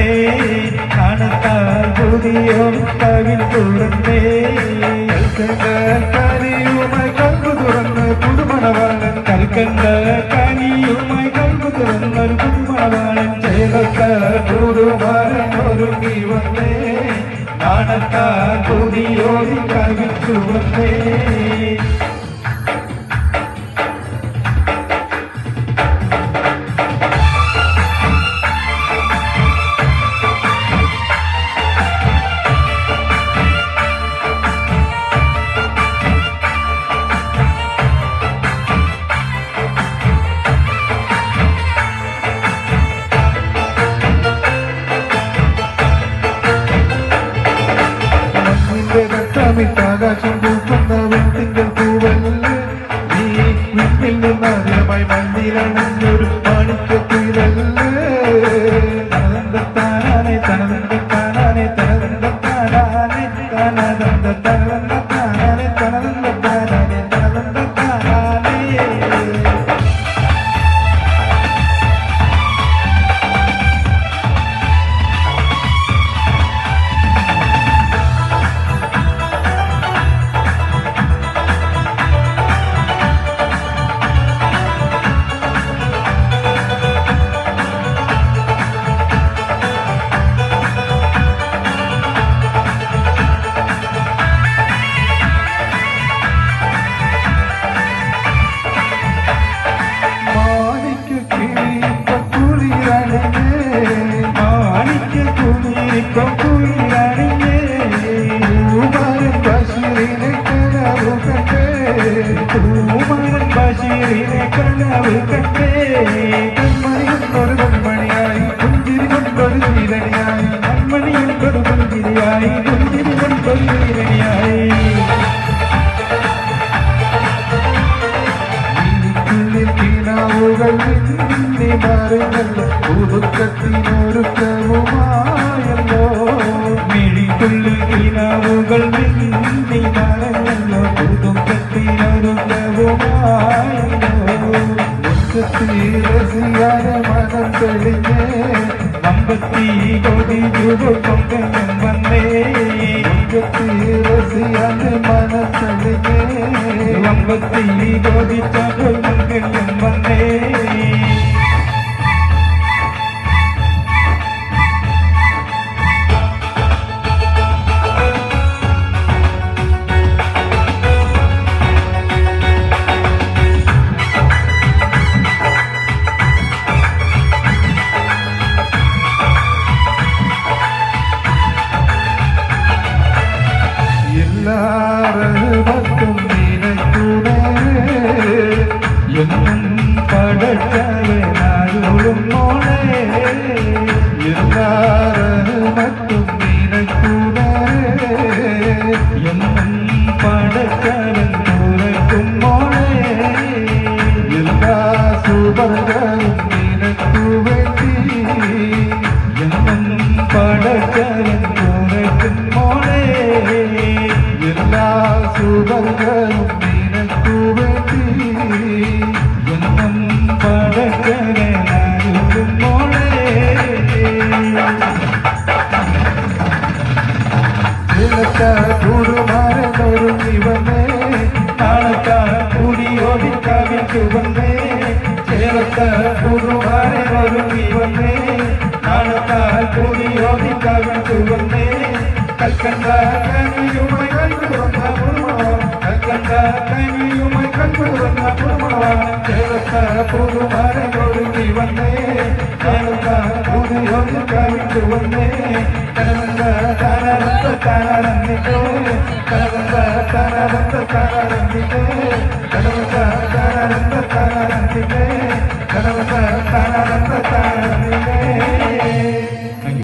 വന്നേ കാണത്താൽ പുതിയോ കവിത്തു വന്നേ കനിയുമായി കൽബ് തുറന്ന് പുതുമണവാളൻ കൽക്കണ്ട കനിയുമായി കൽബ് തുറന്നൊരു പുതുമണവാളൻ ചേലത്താൽ പുതുമാരൻ ഒരുങ്ങി വന്നേ കാണത്താൽ പുതിയോ കവിത്തു വന്നേ ആകാശം പൂക്കുന്ന വെട്ടിങ്കൽ പൂവല്ലേ നീ വീട്ടിൽ നിന്നാദ്യമായി മഞ്ഞിലണഞ്ഞൊരു മാണിക്കത്തിലല്ലേ തനതന്താനെ തനതന്താനെ തനതന്താനെ തനതന്താനെ തനതന്താനെ തനതന്താനെ പൂമാരൻ ബഷീറിനെ കനവ് കണ്ടേ കൺമണിയൊരു കൺമണിയായി പുഞ്ചിരി കൊണ്ടൊരു ചീരണിയായി കൺമണിയൊരു പുഞ്ചിരിയായി പുഞ്ചിരി കൊണ്ടൊരു ചീരണിയായി വീടിനുള്ളിൽ കിനാവുകൾ മിന്നി മാറുന്നല്ലോ പുതുക്കത്തിനൊരുക്കവുമായല്ലോ മിഴിക്കുള്ളിൽ കിനാവുകൾ മിന്നി മാറുന്നല്ലോ മനം തെളിഞ്ഞേ അമ്പത്തി കോടി രൂപ കൊണ്ടെന്നും വന്നേ മനം തെളിഞ്ഞേ അമ്പത്തി കോടി കൊണ്ടെന്നും വന്നേ എല്ലാരും നിനക്കൂടെ എന്നും പടച്ചവനായോളും മോളെ എല്ലാരും നിനക്കൂടെ എന്നും പടച്ചവൻ തുറക്കും മോളെ എല്ലാ സുവർഗവും നിനക്കു വേണ്ടി എന്നും പടച്ചവൻ തുറക്കും മോളെ എല്ലാ സുവർഗവും നിനക്കു വേണ്ടി എന്നും പടച്ചവനായും മോളെ കൂടുമാരൊരുങ്ങി വന്നേ നാളത്തെ കൂടിയോടി കവിച്ചു വന്നേ ചേലത്തെ കൂടുമാരൊരുങ്ങി വന്നേ നാളത്തെ കൂടിയോടി കവിച്ചു വന്നേ കൽക്കണ്ട കനിയുമായി കൽബ് തുറന്ന പുതുമണവാളൻ കൽക്കണ്ട കനിയുമായി കൽബ് തുറന്ന പുതുമണവാളൻ ചേലത്ത പുതുമാരൻ ഒരുങ്ങി വന്നേ ചേലത്ത പുതിയോടി കവിച്ചു വന്നേ കനവന്ത താനവന്ത താനന്ദിക്കേ കനവന്ത താനവന്ത താനന്ദിക്കേ കനവന്ത താനവന്ത താനന്ദിക്കേ കനവന്ത താന